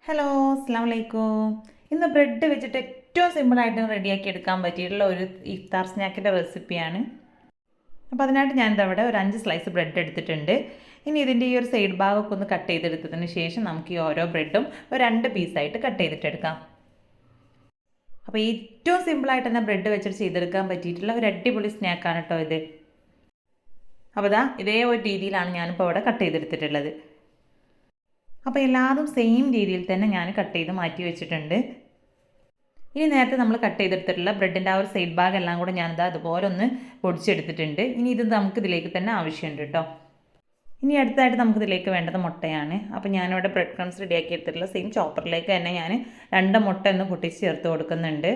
Hello, അസ്സാം വലൈക്കും. ഇന്ന് ബ്രെഡ് വെച്ചിട്ട് ഏറ്റവും സിമ്പിളായിട്ട് റെഡിയാക്കി എടുക്കാൻ പറ്റിയിട്ടുള്ള ഒരു ഇഫ്താർ സ്നാക്കിൻ്റെ റെസിപ്പിയാണ്. അപ്പോൾ അതിനായിട്ട് ഞാനിതവിടെ ഒരു 5 സ്ലൈസ് ബ്രെഡ് എടുത്തിട്ടുണ്ട്. ഇനി ഇതിൻ്റെ ഈ ഒരു സൈഡ് ഭാഗമൊക്കെ ഒന്ന് കട്ട് ചെയ്തെടുത്തതിന് ശേഷം നമുക്ക് ഈ ഓരോ ബ്രെഡും ഒരു 2 പീസായിട്ട് കട്ട് ചെയ്തിട്ടെടുക്കാം. അപ്പോൾ ഏറ്റവും സിമ്പിളായിട്ട് തന്നെ ബ്രെഡ് വെച്ചിട്ട് ചെയ്തെടുക്കാൻ പറ്റിയിട്ടുള്ള ഒരു അടിപൊളി സ്നാക്കാണ് കേട്ടോ ഇത്. അപ്പോൾ ഇതേ ഒരു രീതിയിലാണ് ഞാനിപ്പോൾ ഇവിടെ കട്ട് ചെയ്തെടുത്തിട്ടുള്ളത്. അപ്പോൾ എല്ലാതും സെയിം രീതിയിൽ തന്നെ ഞാൻ കട്ട് ചെയ്ത് മാറ്റി വെച്ചിട്ടുണ്ട്. ഇനി നേരത്തെ നമ്മൾ കട്ട് ചെയ്തെടുത്തിട്ടുള്ള ബ്രെഡിൻ്റെ ആ ഒരു സൈഡ് ഭാഗം എല്ലാം കൂടെ ഞാനിത് അതുപോലെ ഒന്ന് പൊടിച്ചെടുത്തിട്ടുണ്ട്. ഇനി ഇത് നമുക്ക് ഇതിലേക്ക് തന്നെ ആവശ്യമുണ്ട് കേട്ടോ. ഇനി അടുത്തായിട്ട് നമുക്കിതിലേക്ക് വേണ്ടത് മുട്ടയാണ്. അപ്പോൾ ഞാനിവിടെ ബ്രെഡ് ക്രംസ് റെഡിയാക്കി എടുത്തിട്ടുള്ള സെയിം ചോപ്പറിലേക്ക് തന്നെ ഞാൻ 2 മുട്ട ഒന്ന് പൊട്ടിച്ച് ചേർത്ത് കൊടുക്കുന്നുണ്ട്.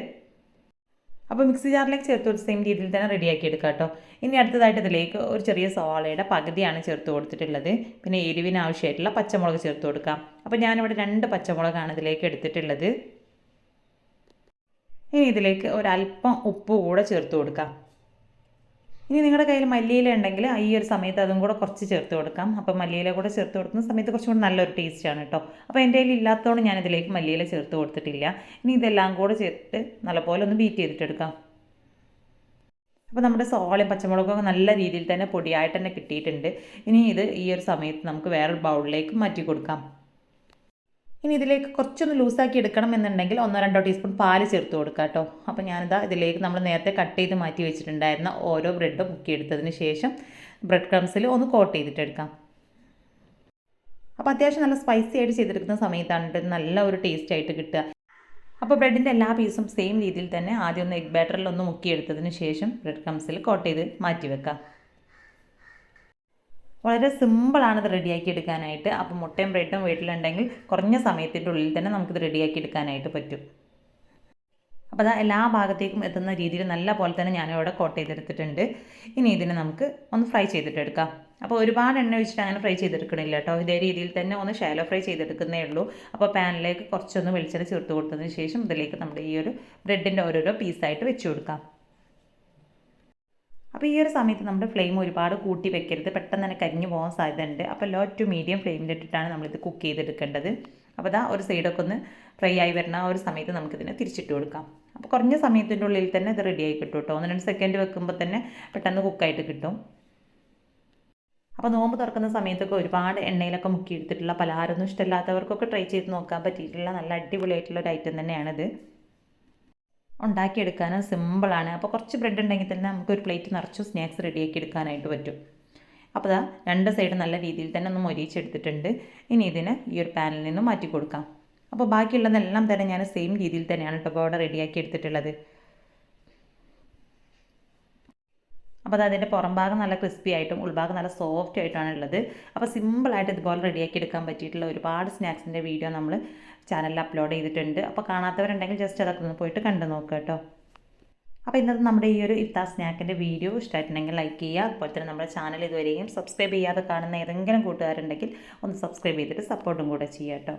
അപ്പോൾ മിക്സി ജാറിലേക്ക് ചേർത്ത് കൊടുത്ത് സെയിം രീതിയിൽ തന്നെ റെഡിയാക്കി എടുക്കാം കേട്ടോ. ഇനി അടുത്തതായിട്ട് ഇതിലേക്ക് ഒരു ചെറിയ സവാളയുടെ പകുതിയാണ് ചേർത്ത് കൊടുത്തിട്ടുള്ളത്. പിന്നെ എരിവിന് ആവശ്യമായിട്ടുള്ള പച്ചമുളക് ചേർത്ത് കൊടുക്കാം. അപ്പോൾ ഞാനിവിടെ 2 പച്ചമുളകാണ് ഇതിലേക്ക് എടുത്തിട്ടുള്ളത്. ഇനി ഇതിലേക്ക് ഒരല്പം ഉപ്പ് കൂടെ ചേർത്ത് കൊടുക്കാം. ഇനി നിങ്ങളുടെ കയ്യിൽ മല്ലിയില ഉണ്ടെങ്കിൽ ഈ ഒരു സമയത്ത് അതും കൂടെ കുറച്ച് ചേർത്ത് കൊടുക്കാം. അപ്പോൾ മല്ലിയില കൂടെ ചേർത്ത് കൊടുക്കുന്ന സമയത്ത് കുറച്ചും കൂടി നല്ലൊരു ടേസ്റ്റാണ് കേട്ടോ. അപ്പോൾ എൻ്റെ കയ്യിൽ ഇല്ലാത്തതുകൊണ്ട് ഞാനിതിലേക്ക് മല്ലിയില ചേർത്ത് കൊടുത്തിട്ടില്ല. ഇനി ഇതെല്ലാം കൂടെ ചേർത്ത് നല്ലപോലെ ഒന്ന് ബീറ്റ് ചെയ്തിട്ടെടുക്കാം. അപ്പോൾ നമ്മുടെ സവാളയും പച്ചമുളകൊക്കെ നല്ല രീതിയിൽ തന്നെ പൊടിയായിട്ട് തന്നെ കിട്ടിയിട്ടുണ്ട്. ഇനി ഇത് ഈ ഒരു സമയത്ത് നമുക്ക് വേറൊരു ബൗളിലേക്ക് മാറ്റി കൊടുക്കാം. ഇനി ഇതിലേക്ക് കുറച്ചൊന്ന് ലൂസാക്കി എടുക്കണം എന്നുണ്ടെങ്കിൽ 1-2 ടീസ്പൂൺ പാല് ചേർത്ത് കൊടുക്കാം കേട്ടോ. അപ്പോൾ ഞാനിതാ ഇതിലേക്ക് നമ്മൾ നേരത്തെ കട്ട് ചെയ്ത് മാറ്റി വെച്ചിട്ടുണ്ടായിരുന്ന ഓരോ ബ്രെഡ് മുക്കിയെടുത്തതിന് ശേഷം ബ്രെഡ് ക്രംസിൽ ഒന്ന് കോട്ട് ചെയ്തിട്ടെടുക്കാം. അപ്പോൾ അത്യാവശ്യം നല്ല സ്പൈസി ആയിട്ട് ചെയ്തെടുക്കുന്ന സമയത്താണ് നല്ല ഒരു ടേസ്റ്റ് ആയിട്ട് കിട്ടുക. അപ്പോൾ ബ്രെഡിൻ്റെ എല്ലാ പീസും സെയിം രീതിയിൽ തന്നെ ആദ്യം ഒന്ന് എഗ് ബാറ്ററിൽ ഒന്ന് മുക്കിയെടുത്തതിന് ശേഷം ബ്രെഡ് ക്രംസിൽ കോട്ട് ചെയ്ത് മാറ്റി വെക്കാം. വളരെ സിമ്പിളാണ് ഇത് റെഡിയാക്കി എടുക്കാനായിട്ട്. അപ്പോൾ മുട്ടയും ബ്രെഡും വീട്ടിലുണ്ടെങ്കിൽ കുറഞ്ഞ സമയത്തിൻ്റെ ഉള്ളിൽ തന്നെ നമുക്കിത് റെഡിയാക്കി എടുക്കാനായിട്ട് പറ്റും. അപ്പോൾ എല്ലാ ഭാഗത്തേക്കും എത്തുന്ന രീതിയിൽ നല്ല പോലെ തന്നെ ഞാനിവിടെ കോട്ട് ചെയ്തെടുത്തിട്ടുണ്ട്. ഇനി ഇതിനെ നമുക്ക് ഒന്ന് ഫ്രൈ ചെയ്തിട്ടെടുക്കാം. അപ്പോൾ ഒരുപാട് എണ്ണ ഒഴിച്ചിട്ട് അങ്ങനെ ഫ്രൈ ചെയ്തെടുക്കണില്ല കേട്ടോ. ഇതേ രീതിയിൽ തന്നെ ഒന്ന് ഷാലോ ഫ്രൈ ചെയ്തെടുക്കുന്നേ ഉള്ളൂ. അപ്പോൾ പാനിലേക്ക് കുറച്ചൊന്ന് വെളിച്ചെണ്ണ ചേർത്ത് കൊടുത്തതിന് ശേഷം ഇതിലേക്ക് നമ്മുടെ ഈ ഒരു ബ്രെഡിൻ്റെ ഓരോരോ പീസായിട്ട് വെച്ച് കൊടുക്കാം. അപ്പോൾ ഈ ഒരു സമയത്ത് നമ്മുടെ ഫ്ലെയിം ഒരുപാട് കൂട്ടി വെക്കരുത്, പെട്ടെന്ന് തന്നെ കരിഞ്ഞു പോകാൻ സാധ്യതയുണ്ട്. അപ്പോൾ ലോ ടു മീഡിയം ഫ്ലെയിമിലിട്ടിട്ടാണ് നമ്മളിത് കുക്ക് ചെയ്തെടുക്കേണ്ടത്. അപ്പോൾ ഒരു സൈഡൊക്കെ ഒന്ന് ഫ്രൈ ആയി വരുന്ന ആ ഒരു സമയത്ത് നമുക്കിതിനെ തിരിച്ചിട്ട് കൊടുക്കാം. അപ്പോൾ കുറഞ്ഞ സമയത്തിൻ്റെ ഉള്ളിൽ തന്നെ ഇത് റെഡിയായി കിട്ടും കേട്ടോ. 1-2 സെക്കൻഡ് വെക്കുമ്പോൾ തന്നെ പെട്ടെന്ന് കുക്കായിട്ട് കിട്ടും. അപ്പോൾ നോമ്പ് തുറക്കുന്ന സമയത്തൊക്കെ ഒരുപാട് എണ്ണയിലൊക്കെ മുക്കിയെടുത്തിട്ടുള്ള പലഹാരമൊന്നും ഇഷ്ടമില്ലാത്തവർക്കൊക്കെ ട്രൈ ചെയ്ത് നോക്കാൻ പറ്റിയിട്ടുള്ള നല്ല അടിപൊളിയായിട്ടുള്ള ഒരു ഐറ്റം തന്നെയാണിത്. ഉണ്ടാക്കിയെടുക്കാനും സിമ്പിളാണ്. അപ്പോൾ കുറച്ച് ബ്രെഡ് ഉണ്ടെങ്കിൽ തന്നെ നമുക്കൊരു പ്ലേറ്റ് നിറച്ച് സ്നാക്സ് റെഡിയാക്കി എടുക്കാനായിട്ട് പറ്റും. അപ്പോൾ 2 സൈഡ് നല്ല രീതിയിൽ തന്നെ ഒന്ന് മൊരിയിച്ചെടുത്തിട്ടുണ്ട്. ഇനി ഇതിനെ ഈ ഒരു പാനിൽ നിന്ന് മാറ്റി കൊടുക്കാം. അപ്പോൾ ബാക്കിയുള്ളതെല്ലാം തന്നെ ഞാൻ സെയിം രീതിയിൽ തന്നെയാണ് കേട്ടോ ഇവിടെ റെഡിയാക്കി എടുത്തിട്ടുള്ളത്. അപ്പോൾ അതിൻ്റെ പുറം ഭാഗം നല്ല ക്രിസ്പി ആയിട്ടും ഉൾഭാഗം നല്ല സോഫ്റ്റ് ആയിട്ടാണ് ഉള്ളത്. അപ്പോൾ സിമ്പിളായിട്ട് ഇതുപോലെ റെഡിയാക്കി എടുക്കാൻ പറ്റിയിട്ടുള്ള ഒരുപാട് സ്നാക്സിൻ്റെ വീഡിയോ നമ്മൾ ചാനലിൽ അപ്ലോഡ് ചെയ്തിട്ടുണ്ട്. അപ്പോൾ കാണാത്തവരുണ്ടെങ്കിൽ ജസ്റ്റ് അതൊക്കെ ഒന്ന് പോയിട്ട് കണ്ടു നോക്കുക കേട്ടോ. അപ്പോൾ ഇന്നത്തെ നമ്മുടെ ഈ ഒരു ഇഫ്താർ സ്നാക്കിൻ്റെ വീഡിയോ ഇഷ്ടമായിട്ടുണ്ടെങ്കിൽ ലൈക്ക് ചെയ്യുക. അതുപോലെ തന്നെ നമ്മുടെ ചാനൽ ഇതുവരെയും സബ്സ്ക്രൈബ് ചെയ്യാതെ കാണുന്ന ഏതെങ്കിലും കൂട്ടുകാരുണ്ടെങ്കിൽ ഒന്ന് സബ്സ്ക്രൈബ് ചെയ്തിട്ട് സപ്പോർട്ടും കൂടെ ചെയ്യുക കേട്ടോ.